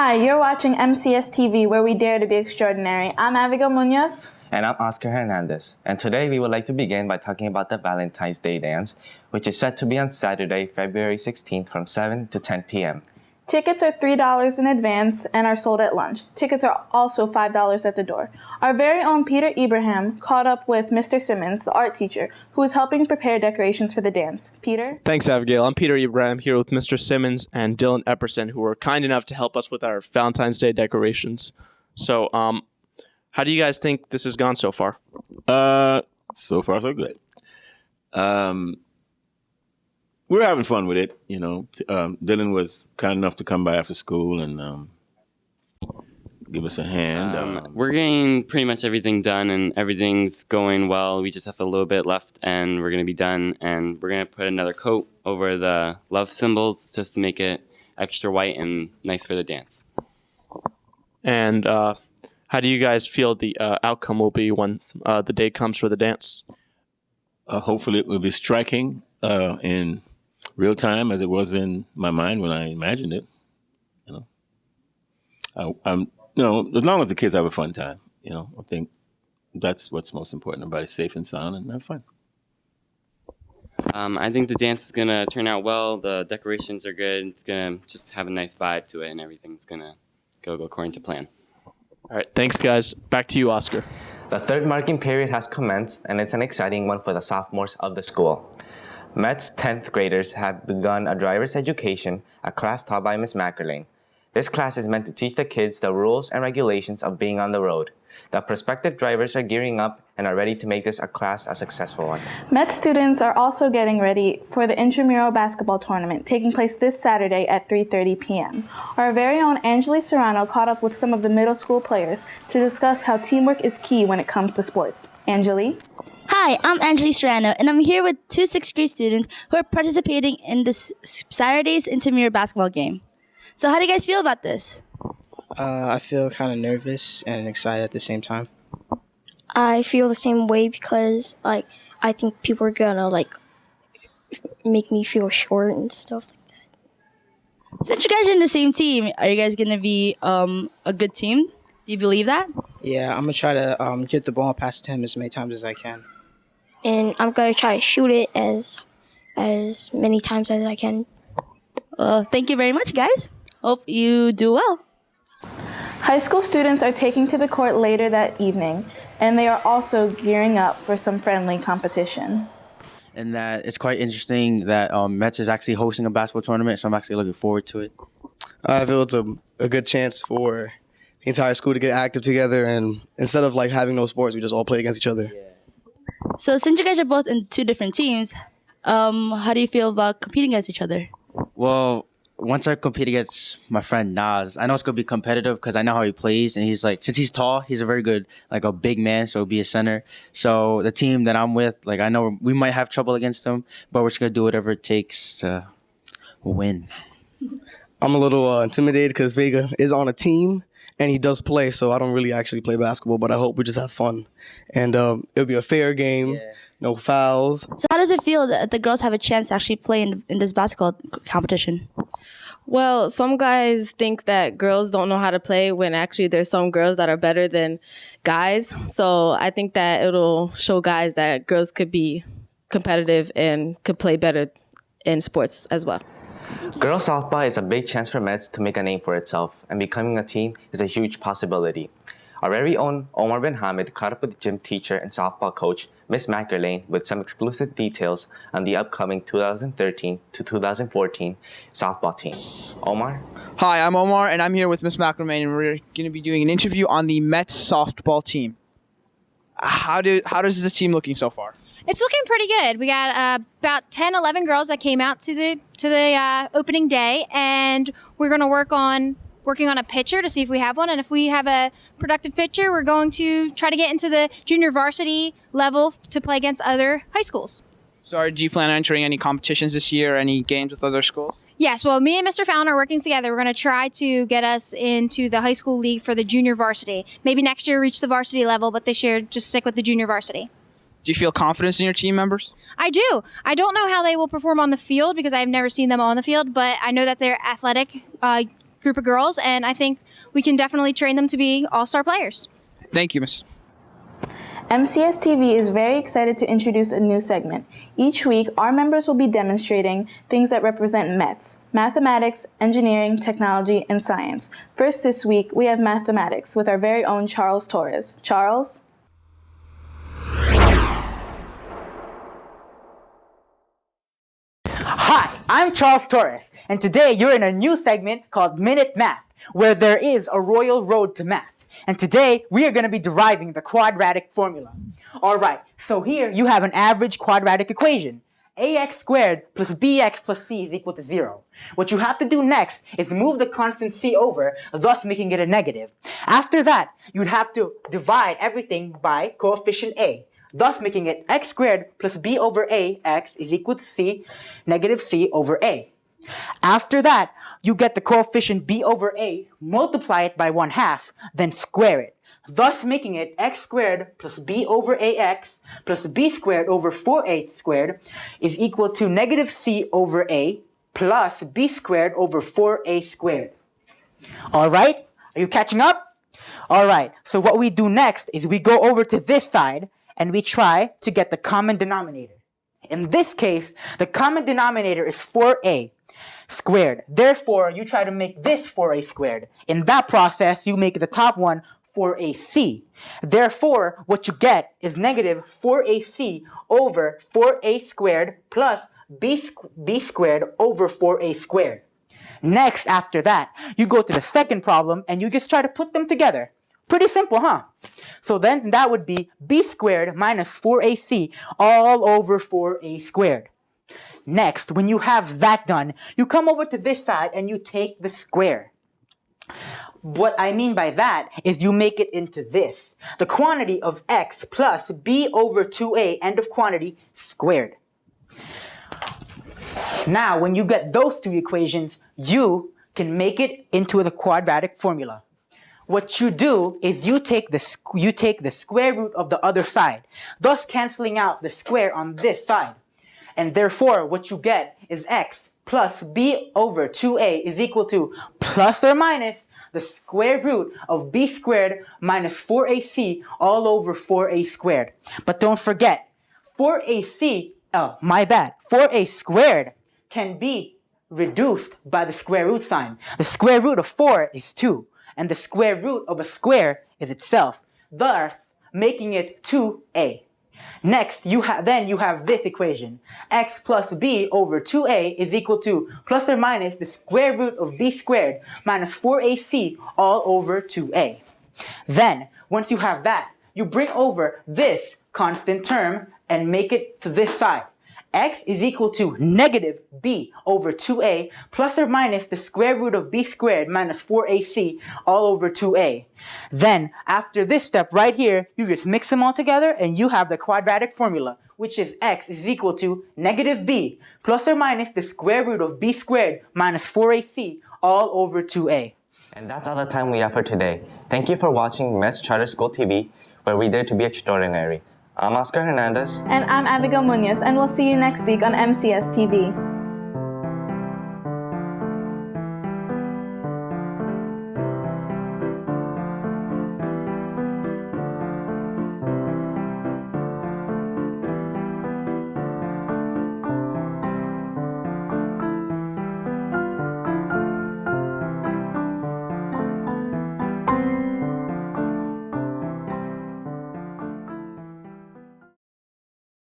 Hi, you're watching MCSTV, where we dare to be extraordinary. I'm Abigail Munoz. And I'm Oscar Hernandez. And today we would like to begin by talking about the Valentine's Day dance, which is set to be on Saturday, February 16th from 7 to 10 p.m. Tickets are $3 in advance and are sold at lunch. Tickets are also $5 at the door. Our very own Peter Ibrahim caught up with Mr. Simmons, the art teacher, who is helping prepare decorations for the dance. Peter? Thanks, Abigail. I'm Peter Ibrahim here with Mr. Simmons and Dylan Epperson, who were kind enough to help us with our Valentine's Day decorations. So, how do you guys think this has gone so far? So far so good. We're having fun with it, you know. Dylan was kind enough to come by after school and give us a hand. We're getting pretty much everything done, and everything's going well. We just have a little bit left, and we're going to be done. And we're going to put another coat over the love symbols just to make it extra white and nice for the dance. And how do you guys feel the outcome will be when the day comes for the dance? Hopefully it will be striking in real time as it was in my mind when I imagined it. You know, I'm as long as the kids have a fun time, you know, I think that's what's most important. Everybody's safe and sound and have fun. I think the dance is going to turn out well. The decorations are good. It's going to just have a nice vibe to it, and everything's going to go according to plan. All right, thanks, guys. Back to you, Oscar. The third marking period has commenced, and it's an exciting one for the sophomores of the school. M.E.T.S 10th graders have begun a driver's education, a class taught by Ms. McErlane. This class is meant to teach the kids the rules and regulations of being on the road. The prospective drivers are gearing up and are ready to make this a class a successful one. M.E.T.S students are also getting ready for the intramural basketball tournament taking place this Saturday at 3:30 p.m. Our very own Angeli Serrano caught up with some of the middle school players to discuss how teamwork is key when it comes to sports. Angeli? Hi, I'm Angeli Serrano, and I'm here with two 6th grade students who are participating in this Saturday's intramural basketball game. So how do you guys feel about this? I feel kind of nervous and excited at the same time. I feel the same way because, I think people are gonna, make me feel short and stuff like that. Since you guys are in the same team, are you guys going to be a good team? Do you believe that? Yeah, I'm going to try to get the ball past him as many times as I can. And I'm gonna try to shoot it as many times as I can. Thank you very much, guys. Hope you do well. High school students are taking to the court later that evening, and they are also gearing up for some friendly competition. And that it's quite interesting that M.E.T.S is actually hosting a basketball tournament, so I'm actually looking forward to it. I feel it's a good chance for the entire school to get active together, and instead of having no sports, we just all play against each other. Yeah. So since you guys are both in two different teams, how do you feel about competing against each other? Well, once I compete against my friend Nas, I know it's going to be competitive because I know how he plays. And he's since he's tall, he's a very good, a big man, so he'll be a center. So the team that I'm with, I know we might have trouble against him, but we're just going to do whatever it takes to win. I'm a little intimidated because Vega is on a team. And he does play, so I don't really actually play basketball, but I hope we just have fun. And it'll be a fair game, no fouls. So how does it feel that the girls have a chance to actually play in this basketball competition? Well, some guys think that girls don't know how to play when actually there's some girls that are better than guys. So I think that it'll show guys that girls could be competitive and could play better in sports as well. Girls softball is a big chance for M.E.T.S to make a name for itself, and becoming a team is a huge possibility. Our very own Omar bin Hamid caught up with the gym teacher and softball coach, Ms. McErlane, with some exclusive details on the upcoming 2013 to 2014 softball team. Omar? Hi, I'm Omar, and I'm here with Ms. McErlane, and we're going to be doing an interview on the M.E.T.S softball team. How does the team looking so far? It's looking pretty good. We got about 10, 11 girls that came out to the opening day, and we're going to working on a pitcher to see if we have one. And if we have a productive pitcher, we're going to try to get into the junior varsity level to play against other high schools. So do you plan on entering any competitions this year, any games with other schools? Yes, well, me and Mr. Fallon are working together. We're going to try to get us into the high school league for the junior varsity. Maybe next year reach the varsity level, but this year just stick with the junior varsity. Do you feel confidence in your team members? I do. I don't know how they will perform on the field because I've never seen them on the field, but I know that they're athletic group of girls, and I think we can definitely train them to be all-star players. Thank you, Miss. MCSTV is very excited to introduce a new segment. Each week, our members will be demonstrating things that represent METS: mathematics, engineering, technology, and science. First this week, we have mathematics with our very own Charles Torres. Charles? Hi, I'm Charles Torres, and today you're in a new segment called Minute Math, where there is a royal road to math. And today, we are going to be deriving the quadratic formula. Alright, so here you have an average quadratic equation. ax squared plus bx plus c is equal to 0. What you have to do next is move the constant c over, thus making it a negative. After that, you'd have to divide everything by coefficient a, thus making it x squared plus b over a x is equal to c, negative c over a. After that, you get the coefficient b over a, multiply it by 1/2, then square it, thus making it x squared plus b over ax plus b squared over 4a squared is equal to negative c over a plus b squared over 4a squared. Alright, are you catching up? Alright, so what we do next is we go over to this side and we try to get the common denominator. In this case, the common denominator is 4a squared. Therefore, you try to make this 4a squared. In that process, you make the top one 4ac. Therefore, what you get is negative 4ac over 4a squared plus b squared over 4a squared. Next, after that, you go to the second problem and you just try to put them together. Pretty simple, huh? So then that would be b squared minus 4ac all over 4a squared. Next, when you have that done, you come over to this side and you take the square. What I mean by that is you make it into this. The quantity of x plus b over 2a, end of quantity, squared. Now, when you get those two equations, you can make it into the quadratic formula. What you do is you take the square root of the other side, thus canceling out the square on this side. And therefore, what you get is x plus b over 2a is equal to plus or minus the square root of b squared minus 4ac all over 4a squared. But don't forget, 4ac, 4a squared can be reduced by the square root sign. The square root of 4 is 2, and the square root of a square is itself, thus making it 2a. Next, you have this equation. X plus b over 2a is equal to plus or minus the square root of b squared minus 4ac all over 2a. Then, once you have that, you bring over this constant term and make it to this side. X is equal to negative b over 2a plus or minus the square root of b squared minus 4ac all over 2a. Then, after this step right here, you just mix them all together and you have the quadratic formula, which is x is equal to negative b plus or minus the square root of b squared minus 4ac all over 2a. And that's all the time we have for today. Thank you for watching M.E.T.S Charter School TV, where we dare to be extraordinary. I'm Oscar Hernandez. And I'm Abigail Munoz, and we'll see you next week on MCS TV.